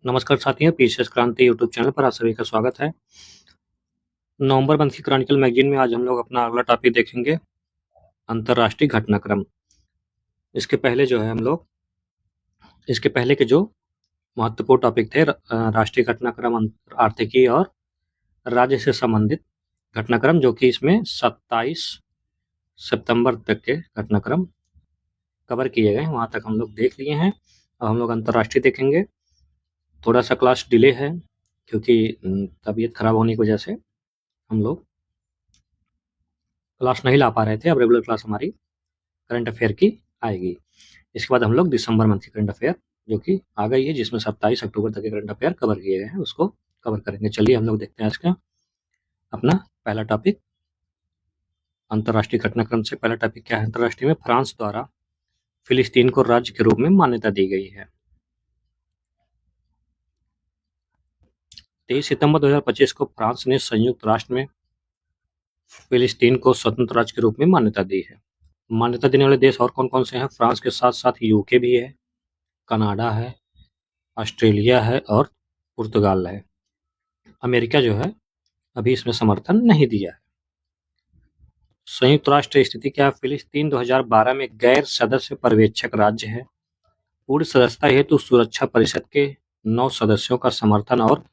नमस्कार साथियों, पीसीएस क्रांति यूट्यूब चैनल पर आप सभी का स्वागत है। नवंबर मंथ की क्रॉनिकल मैगजीन में आज हम लोग अपना अगला टॉपिक देखेंगे, अंतर्राष्ट्रीय घटनाक्रम। इसके पहले के जो महत्वपूर्ण टॉपिक थे, राष्ट्रीय घटनाक्रम, आर्थिकी और राज्य से संबंधित घटनाक्रम, जो कि इसमें 27 सितंबर तक के घटनाक्रम कवर किए गए, वहाँ तक हम लोग देख लिए हैं। अब हम लोग अंतर्राष्ट्रीय देखेंगे। थोड़ा सा क्लास डिले है क्योंकि तबीयत खराब होने की वजह से हम लोग क्लास नहीं ला पा रहे थे। अब रेगुलर क्लास हमारी करंट अफेयर की आएगी। इसके बाद हम लोग दिसंबर मंथ की करंट अफेयर जो कि आ गई है, जिसमें 27 अक्टूबर तक के करंट अफेयर कवर किए गए हैं, उसको कवर करेंगे। चलिए हम लोग देखते हैं आज का अपना पहला टॉपिक। अंतर्राष्ट्रीय घटनाक्रम से पहला टॉपिक क्या है? अंतर्राष्ट्रीय में फ्रांस द्वारा फिलिस्तीन को राज्य के रूप में मान्यता दी गई है। 23 सितंबर 2025 को फ्रांस ने संयुक्त राष्ट्र में फिलिस्तीन को स्वतंत्र राज्य के रूप में मान्यता दी है। मान्यता देने वाले देश और कौन कौन से हैं? फ्रांस के साथ साथ यूके भी है, कनाडा है, ऑस्ट्रेलिया है और पुर्तगाल है। अमेरिका जो है अभी इसमें समर्थन नहीं दिया है। संयुक्त राष्ट्र स्थिति क्या है? फिलिस्तीन 2012 में गैर सदस्य पर्यवेक्षक राज्य है। पूर्ण सदस्यता हेतु सुरक्षा परिषद के 9 सदस्यों का समर्थन और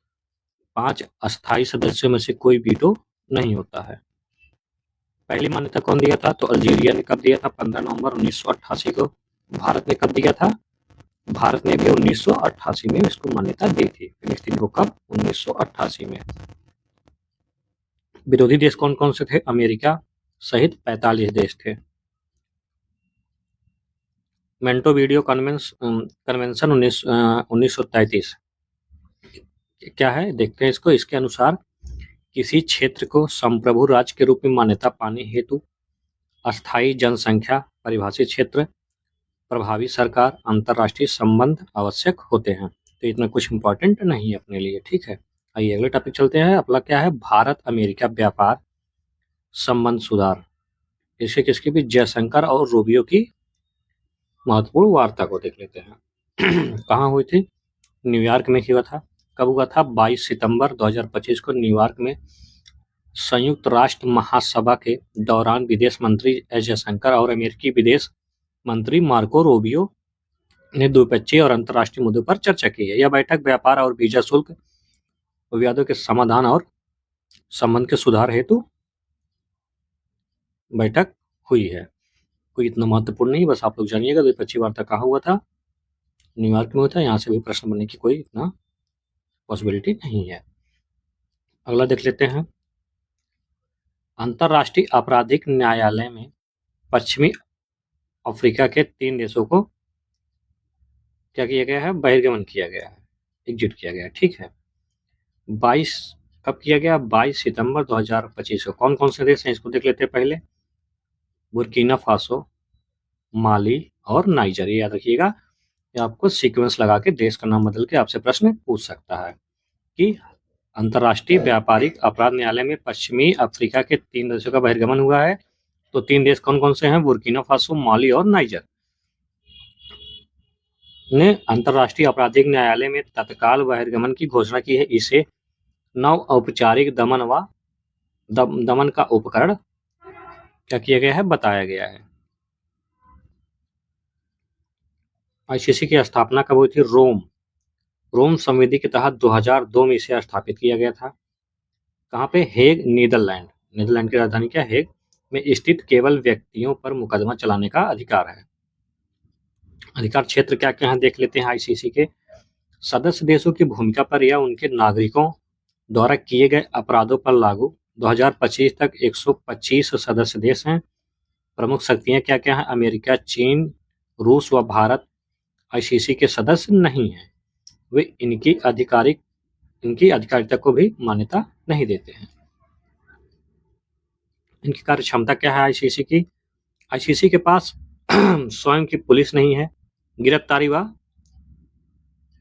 5 अस्थायी सदस्यों में से कोई वीटो नहीं होता है। पहली मान्यता कौन दिया था? तो अल्जीरिया ने कब दिया था? 15 नवंबर 1988 को। भारत ने कब दिया था? भारत ने भी 1988 में इसको मान्यता दी थी। फिलिस्तीन को कब? 1988 में। विरोधी देश कौन कौन से थे? अमेरिका सहित 45 देश थे। मोंटेविडियो कन्वेंशन 1933 क्या है? देखते हैं इसको। इसके अनुसार किसी क्षेत्र को संप्रभु राज्य के रूप में मान्यता पाने हेतु अस्थायी जनसंख्या, परिभाषित क्षेत्र, प्रभावी सरकार, अंतर्राष्ट्रीय संबंध आवश्यक होते हैं। तो इतना कुछ इंपॉर्टेंट नहीं है अपने लिए, ठीक है। आइए अगले टॉपिक चलते हैं। अपना क्या है? भारत अमेरिका व्यापार संबंध सुधार। इसके किसके भी? जयशंकर और रूबियो की महत्वपूर्ण वार्ता को देख लेते हैं। कहाँ हुई थी? न्यूयॉर्क में हुआ था। कब हुआ था? 22 सितंबर 2025 को न्यूयॉर्क में संयुक्त राष्ट्र महासभा के दौरान विदेश मंत्री एस जयशंकर और अमेरिकी विदेश मंत्री मार्को रूबियो ने द्विपक्षीय और अंतर्राष्ट्रीय मुद्दों पर चर्चा की है। यह बैठक व्यापार और वीजा शुल्क विवादों के समाधान और संबंध के सुधार हेतु बैठक हुई है। कोई इतना महत्वपूर्ण नहीं, बस आप लोग जानिएगा द्विपक्षीय वार्ता कहाँ हुआ था? न्यूयॉर्क में हुआ था। यहाँ से भी प्रश्न बनने की कोई इतना पॉसिबिलिटी नहीं है। अगला देख लेते हैं। अंतर्राष्ट्रीय आपराधिक न्यायालय में पश्चिमी अफ्रीका के 3 देशों को क्या किया गया है? बहिर्गमन किया गया है, एग्जिट किया गया है, ठीक है। 22 कब किया गया? 22 सितंबर 2025 को। कौन कौन से देश हैं इसको देख लेते हैं पहले। बुर्किना फासो, माली और नाइजर। याद रखिएगा, ये आपको सीक्वेंस लगा के देश का नाम बदल के आपसे प्रश्न पूछ सकता है कि अंतर्राष्ट्रीय व्यापारिक अपराध न्यायालय में पश्चिमी अफ्रीका के 3 देशों का बहिर्गमन हुआ है। तो 3 देश कौन कौन से हैं? बुर्किना फासो, माली और नाइजर ने अंतर्राष्ट्रीय आपराधिक न्यायालय में तत्काल बहिर्गमन की घोषणा की है। इसे नव औपचारिक दमन का उपकरण क्या किया गया है? बताया गया है। आईसीसी की स्थापना कब हुई थी? रोम संविधि के तहत 2002 में इसे स्थापित किया गया था। कहाँ पे? Hague, Netherlands. नीदरलैंड की राजधानी क्या? हेग में स्थित केवल व्यक्तियों पर मुकदमा चलाने का अधिकार है। अधिकार क्षेत्र क्या क्या है देख लेते हैं। आईसीसी के सदस्य देशों की भूमिका पर या उनके नागरिकों द्वारा किए गए अपराधों पर लागू। 2025 तक 125 सदस्य देश हैं। प्रमुख शक्तियां क्या क्या हैं? अमेरिका, चीन, रूस व भारत आईसीसी के सदस्य नहीं हैं। वे इनकी आधिकारिकता को भी मान्यता नहीं देते हैं। इनकी कार्य क्षमता क्या है आईसीसी की? आईसीसी के पास स्वयं की पुलिस नहीं है। गिरफ्तारी व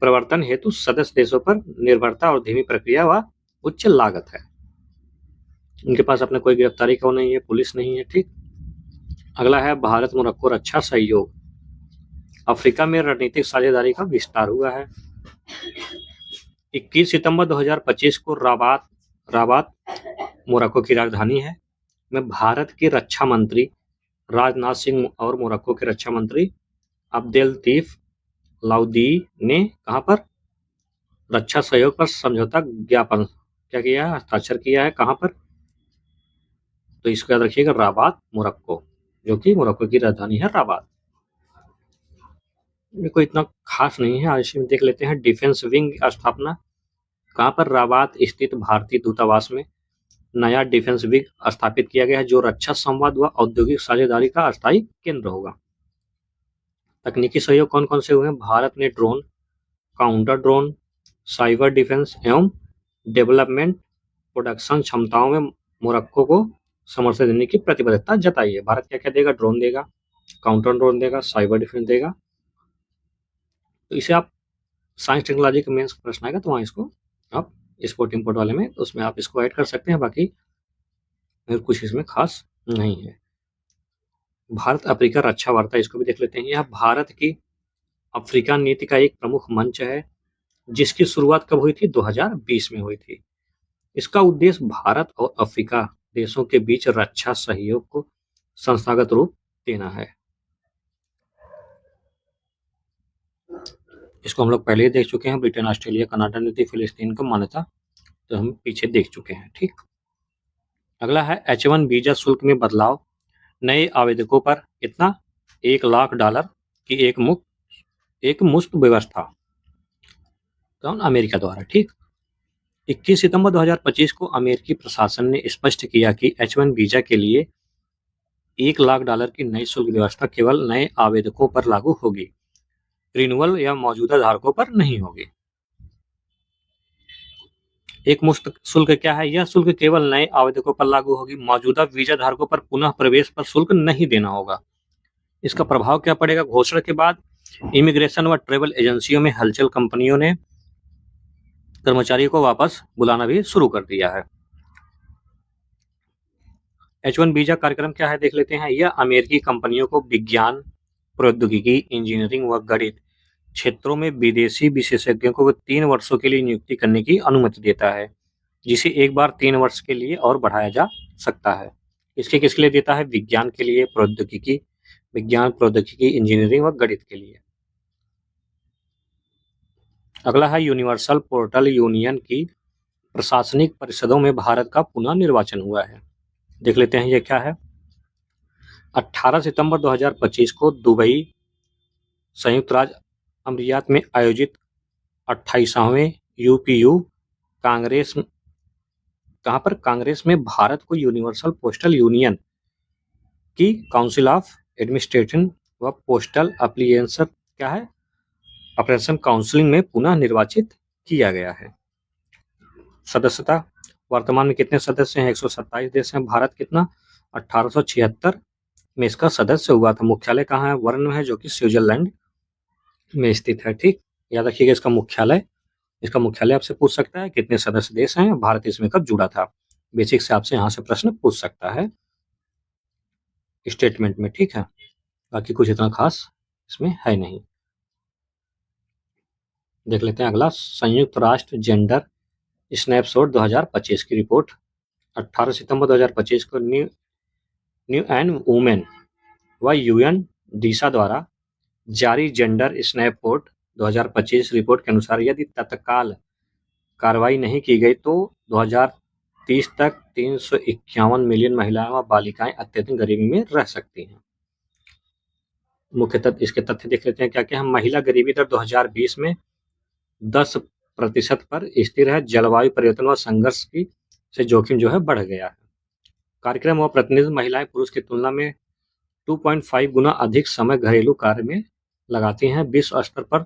प्रवर्तन हेतु सदस्य देशों पर निर्भरता और धीमी प्रक्रिया व उच्च लागत है। इनके पास अपना कोई गिरफ्तारी का नहीं है, पुलिस नहीं है, ठीक। अगला है भारत मोरक्को रक्षा सहयोग। अफ्रीका में रणनीतिक साझेदारी का विस्तार हुआ है। 21 सितंबर 2025 को राबात मोरक्को की राजधानी है में भारत के रक्षा मंत्री राजनाथ सिंह और मोरक्को के रक्षा मंत्री अब्देल लतीफ लाउदी ने कहां पर रक्षा सहयोग पर समझौता ज्ञापन क्या किया है, हस्ताक्षर किया है। कहां पर? तो इसको याद रखिएगा, राबात मोरक्को, जो कि मोरक्को की राजधानी है राबात। ये कोई इतना खास नहीं है। आज देख लेते हैं डिफेंस विंग स्थापना कहां पर? राबात स्थित भारतीय दूतावास में नया डिफेंस विंग स्थापित किया गया है, जो रक्षा संवाद व औद्योगिक साझेदारी का अस्थायी केंद्र होगा। तकनीकी सहयोग कौन कौन से हुए हैं? भारत ने drone, counter drone, cyber defence एवं डेवलपमेंट प्रोडक्शन क्षमताओं में मोरक्को को समर्थन देने की प्रतिबद्धता जताई है। भारत क्या क्या देगा? ड्रोन देगा, काउंटर ड्रोन देगा, साइबर डिफेंस देगा। तो इसे आप साइंस टेक्नोलॉजी का मेंस प्रश्न आएगा तो वहाँ इसको आप एक्सपोर्ट इंपोर्ट वाले में, तो उसमें आप इसको ऐड कर सकते हैं। बाकी कुछ इसमें खास नहीं है। भारत अफ्रीका रक्षा वार्ता, इसको भी देख लेते हैं। यह भारत की अफ्रीका नीति का एक प्रमुख मंच है, जिसकी शुरुआत कब हुई थी? 2020 में हुई थी। इसका उद्देश्य भारत और अफ्रीका देशों के बीच रक्षा सहयोग को संस्थागत रूप देना है। इसको हम लोग पहले ही देख चुके हैं। ब्रिटेन, ऑस्ट्रेलिया, कनाडा नीति, फिलिस्तीन को मान्यता, तो हम पीछे देख चुके हैं। ठीक, अगला है H1 वीजा शुल्क में बदलाव। नए आवेदकों पर कितना? $1,00,000 की एक मुफ्त व्यवस्था, कौन? अमेरिका द्वारा। ठीक, 21 सितंबर 2025 को अमेरिकी प्रशासन ने स्पष्ट किया कि H1 वीजा के लिए $1,00,000 की नई शुल्क व्यवस्था केवल नए आवेदकों पर लागू होगी, रिन्यूअल या मौजूदा धारकों पर नहीं होगी। एक मुफ्त शुल्क क्या है? यह शुल्क केवल नए आवेदकों पर लागू होगी, मौजूदा वीजा धारकों पर पुनः प्रवेश पर शुल्क नहीं देना होगा। इसका प्रभाव क्या पड़ेगा? घोषणा के बाद इमिग्रेशन व ट्रेवल एजेंसियों में हलचल, कंपनियों ने कर्मचारियों को वापस बुलाना भी शुरू कर दिया है। H1 वीजा कार्यक्रम क्या है, देख लेते हैं। यह अमेरिकी कंपनियों को विज्ञान, प्रौद्योगिकी, इंजीनियरिंग व गणित क्षेत्रों में विदेशी विशेषज्ञों को 3 वर्षों के लिए नियुक्ति करने की अनुमति देता है, जिसे एक बार 3 वर्ष के लिए और बढ़ाया जा सकता है। इसके किसके लिए देता है? विज्ञान के लिए, प्रौद्योगिकी, इंजीनियरिंग व गणित के लिए। अगला है यूनिवर्सल पोर्टल यूनियन की प्रशासनिक परिषदों में भारत का पुनः निर्वाचन हुआ है। देख लेते हैं ये क्या है। 18 सितंबर 2025 को दुबई, संयुक्त राज्य अमीरात में आयोजित 28वें यूपीयू कांग्रेस, कहां पर? कांग्रेस में भारत को यूनिवर्सल पोस्टल यूनियन की काउंसिल ऑफ एडमिनिस्ट्रेशन व पोस्टल एप्लीकेशन क्या है, ऑपरेशन काउंसिलिंग में पुनः निर्वाचित किया गया है। सदस्यता वर्तमान में कितने सदस्य हैं? 127 देश हैं। भारत कितना? 1876 में इसका सदस्य हुआ था। मुख्यालय कहाँ है? वर्न में है, जो कि स्विट्जरलैंड में स्थित है। ठीक, याद रखिएगा इसका मुख्यालय आपसे पूछ सकता है। कितने सदस्य देश हैं? भारत इसमें कब जुड़ा था? बेसिक से आपसे यहाँ से प्रश्न पूछ सकता है स्टेटमेंट में। ठीक है, बाकी कुछ इतना खास इसमें है नहीं। देख लेते हैं अगला, संयुक्त राष्ट्र जेंडर स्नैपशॉट 2025 की रिपोर्ट। 18 सितंबर 2025 को न्यू एंड वुमेन व यूएन दिशा द्वारा जारी जेंडर स्नैपशॉट 2025 रिपोर्ट के अनुसार यदि तत्काल कार्रवाई नहीं की गई तो 2030 तक 351 मिलियन महिलाएं व बालिकाएं अत्यधिक गरीबी में रह सकती हैं। मुख्य तथ्य, इसके तथ्य देख लेते हैं क्या क्या है। महिला गरीबी दर 2020 में 10% पर स्थिर है। जलवायु परिवर्तन व संघर्ष की से जोखिम जो है बढ़ गया है। कार्यक्रम व प्रतिनिधि महिलाएं पुरुष की तुलना में 2.5 गुना अधिक समय घरेलू कार्य में लगाती हैं। विश्व स्तर पर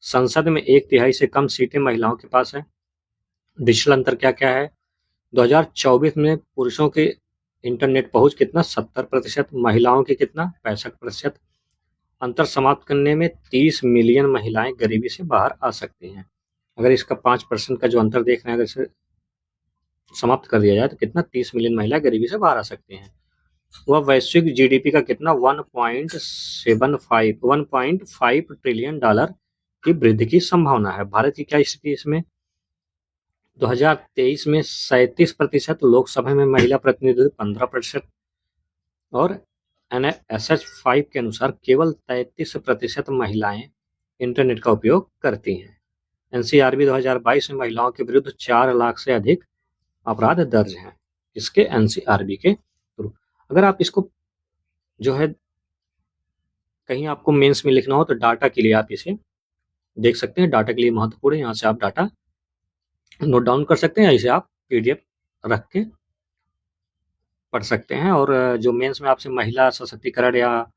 संसद में 1/3 से कम सीटें महिलाओं के पास है। डिजिटल अंतर क्या क्या है? 2024 में पुरुषों के इंटरनेट पहुंच कितना? 70%, महिलाओं की कितना? 65%। अंतर समाप्त करने में 30 मिलियन महिलाएं गरीबी से बाहर आ सकती हैं। अगर इसका 5% का जो अंतर देख रहे हैं, अगर इसे समाप्त कर दिया जाए तो कितना? 30 मिलियन महिलाएं गरीबी से बाहर आ सकती हैं। वह वैश्विक जीडीपी का कितना? 1.5 ट्रिलियन डॉलर की वृद्धि की संभावना है। भारत की क्या स्थिति इसमें? 2023 में 37%, लोकसभा में महिला प्रतिनिधित्व 15%, और NSH 5 के अनुसार केवल 33% महिलाएं इंटरनेट का उपयोग करती हैं। NCRB 2022 में महिलाओं के विरुद्ध 4 लाख से अधिक अपराध दर्ज हैं। इसके NCRB के थ्रू अगर आप इसको जो है कहीं आपको मेंस में लिखना हो तो डाटा के लिए आप इसे देख सकते हैं। डाटा के लिए महत्वपूर्ण है, यहाँ से आप डाटा नोट डाउन कर सकते हैं, इसे आप PDF रख के पढ़ सकते हैं। और जो मेंस में आपसे महिला सशक्तिकरण या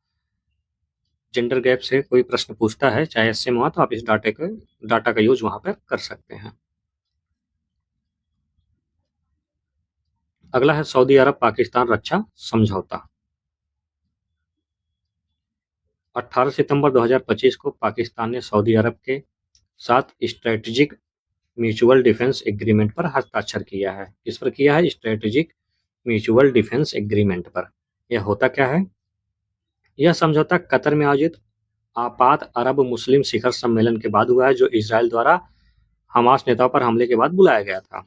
जेंडर गैप से कोई प्रश्न पूछता है, चाहे इससे हुआ, तो आप इस डाटा का यूज वहां पर कर सकते हैं। अगला है सऊदी अरब पाकिस्तान रक्षा समझौता। 18 सितंबर 2025 को पाकिस्तान ने सऊदी अरब के साथ स्ट्रेटेजिक म्यूचुअल डिफेंस एग्रीमेंट पर हस्ताक्षर किया है। किस पर किया है? स्ट्रेटेजिक म्यूचुअल डिफेंस एग्रीमेंट पर। यह होता क्या है? यह समझौता कतर में आयोजित आपात अरब मुस्लिम शिखर सम्मेलन के बाद हुआ है, जो इजराइल द्वारा हमास नेताओं पर हमले के बाद बुलाया गया था।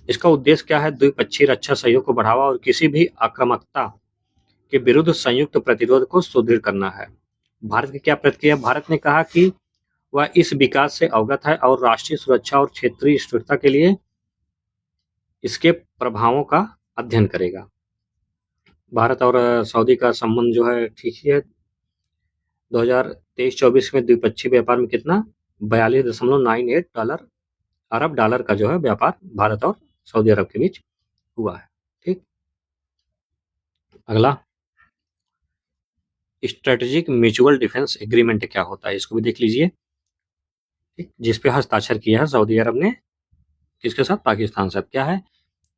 इसका उद्देश्य क्या है? द्विपक्षीय रक्षा सहयोग को बढ़ावा और किसी भी आक्रामकता के विरुद्ध संयुक्त प्रतिरोध को सुदृढ़ करना है। भारत की क्या प्रतिक्रिया? भारत ने कहा कि वह इस विकास से अवगत है और राष्ट्रीय सुरक्षा और क्षेत्रीय स्थिरता के लिए इसके प्रभावों का अध्ययन करेगा। भारत और सऊदी का संबंध जो है ठीक ही है। 2023-24 में द्विपक्षीय व्यापार में कितना? 42.98 अरब डॉलर का जो है व्यापार भारत और सऊदी अरब के बीच हुआ है। ठीक, अगला स्ट्रेटेजिक म्यूचुअल डिफेंस एग्रीमेंट क्या होता है, इसको भी देख लीजिए। ठीक, जिसपे हस्ताक्षर किया है सऊदी अरब ने, किसके साथ? पाकिस्तान साथ। क्या है?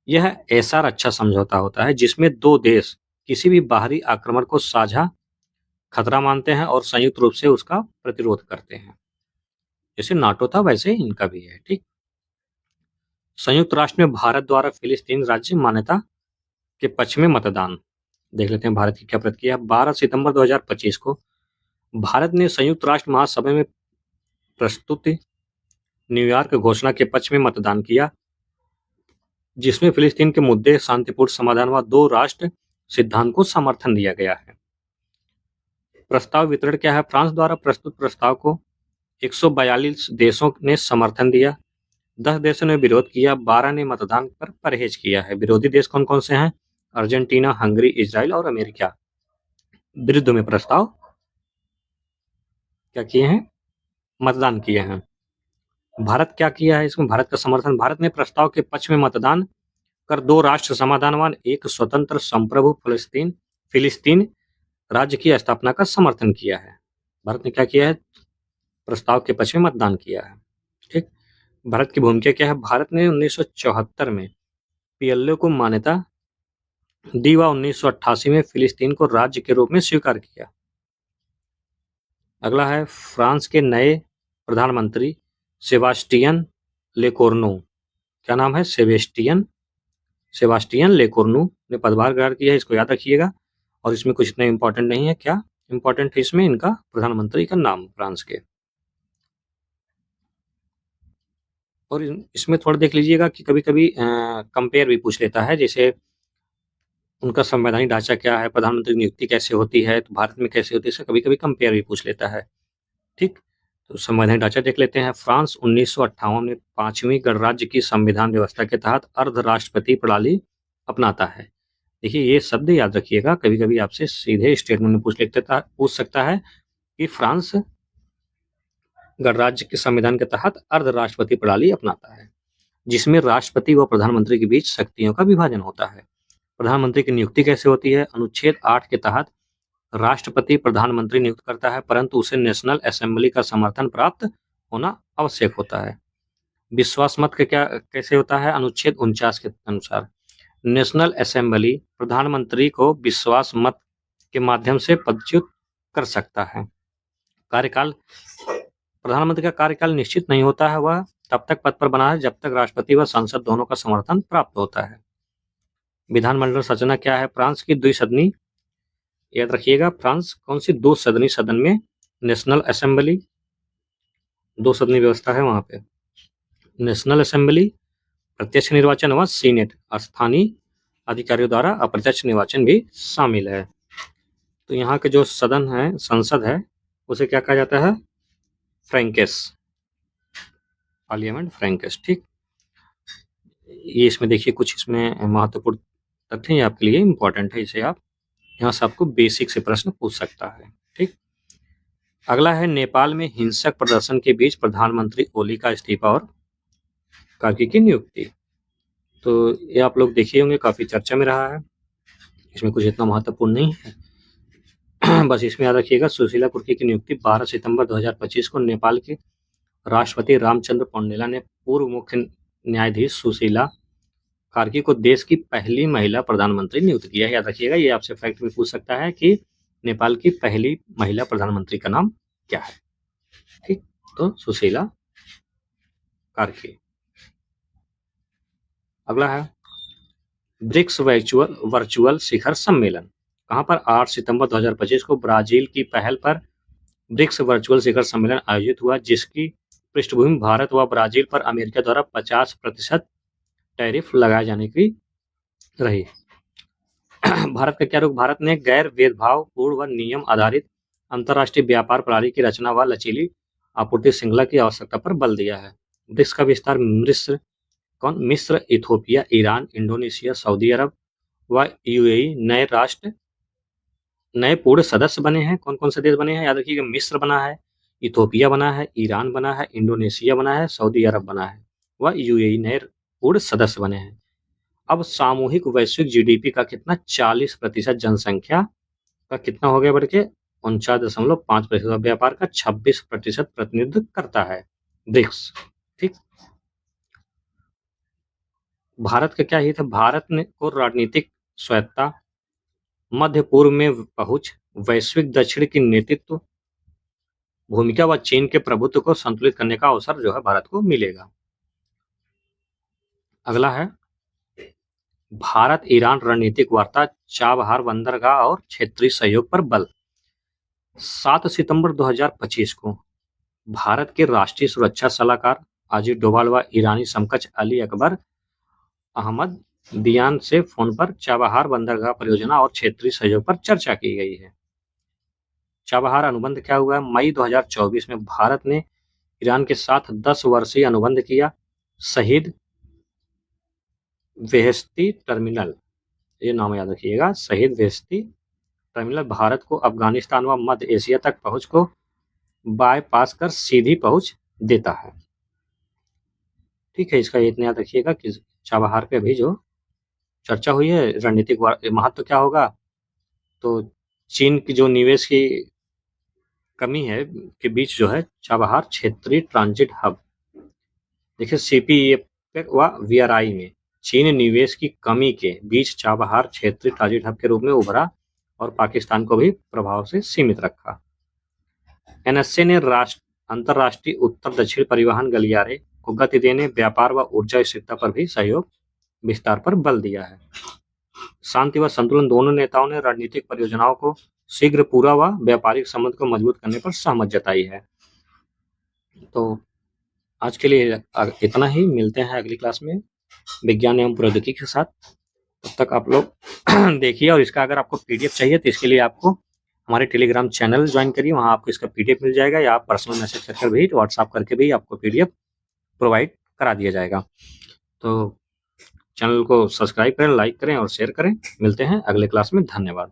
यह ऐसा रक्षा समझौता होता है जिसमें दो देश किसी भी बाहरी आक्रमण को साझा खतरा मानते हैं और संयुक्त रूप से उसका प्रतिरोध करते हैं। जैसे नाटो था वैसे इनका भी है। ठीक, संयुक्त राष्ट्र में भारत द्वारा फिलिस्तीन राज्य मान्यता के पक्ष में मतदान। देख लेते हैं भारत की क्या प्रतिक्रिया। 12 सितंबर 2025 को भारत ने संयुक्त राष्ट्र महासभा में प्रस्तुत न्यूयॉर्क घोषणा के पक्ष में मतदान किया, जिसमें फिलिस्तीन के मुद्दे शांतिपूर्ण समाधान व दो राष्ट्र सिद्धांत को समर्थन दिया गया है। प्रस्ताव वितरण क्या है? फ्रांस द्वारा प्रस्तुत प्रस्ताव को 142 देशों ने समर्थन दिया, 10 देशों ने विरोध किया, 12 ने मतदान पर परहेज किया है। विरोधी देश कौन कौन से हैं? अर्जेंटीना, हंगरी, इजराइल और अमेरिका विरुद्ध में प्रस्ताव क्या किए हैं? मतदान किए हैं। भारत क्या किया है इसमें? भारत का समर्थन। भारत ने प्रस्ताव के पक्ष में मतदान कर दो राष्ट्र समाधानवान एक स्वतंत्र संप्रभु फिलिस्तीन राज्य की स्थापना का समर्थन किया है। भारत ने क्या किया है? प्रस्ताव के पक्ष में मतदान किया है। ठीक, भारत की भूमिका क्या है? भारत ने 1974 में PLO को मान्यता दी व 1988 में फिलिस्तीन को राज्य के रूप में स्वीकार किया। अगला है फ्रांस के नए प्रधानमंत्री सेबास्टियन लेकोर्नु। क्या नाम है? सेबास्टियन लेकोर्नु ने पदभार ग्रहण किया है। इसको याद रखिएगा। और इसमें कुछ इतना इंपॉर्टेंट नहीं है। क्या इंपॉर्टेंट है इसमें? इनका प्रधानमंत्री का नाम फ्रांस के। और इसमें थोड़ा देख लीजिएगा कि कभी कभी कंपेयर भी पूछ लेता है, जैसे उनका संवैधानिक ढांचा क्या है, प्रधानमंत्री की नियुक्ति कैसे होती है, तो भारत में कैसे होती है, कभी कभी कंपेयर भी पूछ लेता है। ठीक, तो संवैधानिक ढांचा देख लेते हैं। फ्रांस 1958 में 5वीं गणराज्य की संविधान व्यवस्था के तहत अर्धराष्ट्रपति प्रणाली अपनाता है। देखिए ये शब्द याद रखिएगा, कभी कभी आपसे सीधे स्टेटमेंट में पूछ सकता है कि फ्रांस गणराज्य के संविधान के तहत अर्धराष्ट्रपति प्रणाली अपनाता है, जिसमें राष्ट्रपति व प्रधानमंत्री के बीच शक्तियों का विभाजन होता है। प्रधानमंत्री की नियुक्ति कैसे होती है? अनुच्छेद 8 के तहत राष्ट्रपति प्रधानमंत्री नियुक्त करता है, परंतु उसे नेशनल असेंबली का समर्थन प्राप्त होना आवश्यक होता है। विश्वास मत का क्या कैसे होता है? अनुच्छेद 49 के अनुसार नेशनल असेंबली प्रधानमंत्री को विश्वास मत के माध्यम से पदच्युत कर सकता है। कार्यकाल, प्रधानमंत्री का कार्यकाल निश्चित नहीं होता है, वह तब तक पद पर बना है जब तक राष्ट्रपति व संसद दोनों का समर्थन प्राप्त होता है। विधानमंडल संरचना क्या है? फ्रांस की द्विसदनी, याद रखिएगा, फ्रांस कौन सी? 2 सदनी सदन में नेशनल असेंबली, 2 सदनी व्यवस्था है वहां पे। नेशनल असेंबली, प्रत्यक्ष निर्वाचन व सीनेट, स्थानीय अधिकारियों द्वारा अप्रत्यक्ष निर्वाचन भी शामिल है। तो यहाँ के जो सदन है, संसद है, उसे क्या कहा जाता है? फ्रैंकेस, पार्लियामेंट फ्रैंकेस। ठीक, ये इसमें देखिए कुछ इसमें महत्वपूर्ण तथ्य हैं, आपके लिए इंपॉर्टेंट है, इसे आप यहाँ से आपको बेसिक से प्रश्न पूछ सकता है। ठीक, अगला है नेपाल में हिंसक प्रदर्शन के बीच प्रधानमंत्री ओली का इस्तीफा और कार्की की नियुक्ति। तो ये आप लोग देखिए होंगे, काफी चर्चा में रहा है, इसमें कुछ इतना महत्वपूर्ण नहीं है। बस इसमें याद रखिएगा, सुशीला कुर्की की नियुक्ति 12 सितंबर 2025 को नेपाल के राष्ट्रपति रामचंद्र पौडेला ने पूर्व मुख्य न्यायाधीश सुशीला कार्की को देश की पहली महिला प्रधानमंत्री नियुक्त किया है। याद रखिएगा, ये आपसे फैक्ट में पूछ सकता है कि नेपाल की पहली महिला प्रधानमंत्री का नाम क्या है। ठीक, तो सुशीला कार्की। अगला है ब्रिक्स वर्चुअल शिखर सम्मेलन, कहां पर? 8 सितंबर 2025 को ब्राजील की पहल पर ब्रिक्स वर्चुअल शिखर सम्मेलन आयोजित हुआ, जिसकी पृष्ठभूमि भारत व ब्राजील पर अमेरिका द्वारा 50% टैरिफ लगाए जाने की रही। भारत का क्या रुख? भारत ने गैर भेदभाव पूर्ण व नियम आधारित अंतर्राष्ट्रीय व्यापार प्रणाली की रचना व लचीली आपूर्ति श्रृंखला की आवश्यकता पर बल दिया है। ब्रिक्स का विस्तार मिस्र, इथोपिया, ईरान, इंडोनेशिया, सऊदी अरब व यूएई नए पूर्ण सदस्य बने हैं। कौन कौन से देश बने हैं? याद रखिएगा, मिस्र बना है, इथोपिया बना है, ईरान बना है, इंडोनेशिया बना है, सऊदी अरब बना है व यूएई नए पूर्ण सदस्य बने हैं। अब सामूहिक वैश्विक जीडीपी का कितना? 40% जनसंख्या का कितना हो गया बढ़ के? 49.5%। व्यापार का 26% प्रतिनिधित्व करता है ब्रिक्स। ठीक, भारत का क्या हित है? भारत ने को राजनीतिक स्वायत्ता, मध्य पूर्व में पहुंच, वैश्विक दक्षिण की नेतृत्व भूमिका व चीन के प्रभुत्व को संतुलित करने का अवसर जो है भारत को मिलेगा। अगला है भारत ईरान रणनीतिक वार्ता, चाबहार बंदरगाह और क्षेत्रीय सहयोग पर बल। 7 सितंबर 2025 को भारत के राष्ट्रीय सुरक्षा सलाहकार अजीत डोभाल व ईरानी समकक्ष अली अकबर अहमद दियान से फोन पर चाबहार बंदरगाह परियोजना और क्षेत्रीय सहयोग पर चर्चा की गई है। चाबहार अनुबंध क्या हुआ है? मई 2024 में भारत ने ईरान के साथ 10 वर्षीय अनुबंध किया। शहीद बेहेश्ती टर्मिनल, ये नाम याद रखिएगा, शहीद बेहेश्ती टर्मिनल भारत को अफगानिस्तान व मध्य एशिया तक पहुंच को बाईपास कर सीधी पहुंच देता है। ठीक है, इसका इतना याद रखिएगा कि चाबहार पे भी जो चर्चा हुई है, रणनीतिक महत्व क्या होगा? तो चीन की जो निवेश की कमी है के बीच जो है चाबहार क्षेत्रीय ट्रांजिट हब, देखिए सीपीईए व वीआरआई में चीन निवेश की कमी के बीच चाबहार क्षेत्रीय ट्रांजिट हब के रूप में उभरा और पाकिस्तान को भी प्रभाव से सीमित रखा। एनएसए ने अंतरराष्ट्रीय उत्तर दक्षिण परिवहन गलियारे को गति देने, व्यापार व ऊर्जा स्थिरता पर भी सहयोग विस्तार पर बल दिया है। शांति व संतुलन, दोनों नेताओं ने रणनीतिक परियोजनाओं को शीघ्र पूरा व व्यापारिक संबंध को मजबूत करने पर सहमत जताई है। तो आज के लिए इतना ही, मिलते हैं अगली क्लास में विज्ञान एवं प्रौद्योगिकी के साथ। तब तक आप लोग देखिए, और इसका अगर आपको पीडीएफ चाहिए तो इसके लिए आपको हमारे टेलीग्राम चैनल ज्वाइन करिए, वहाँ आपको इसका पीडीएफ मिल जाएगा, या आप पर्सनल मैसेज करके भी, व्हाट्सएप करके भी आपको पीडीएफ प्रोवाइड करा दिया जाएगा। तो चैनल को सब्सक्राइब करें, लाइक करें और शेयर करें। मिलते हैं अगले क्लास में, धन्यवाद।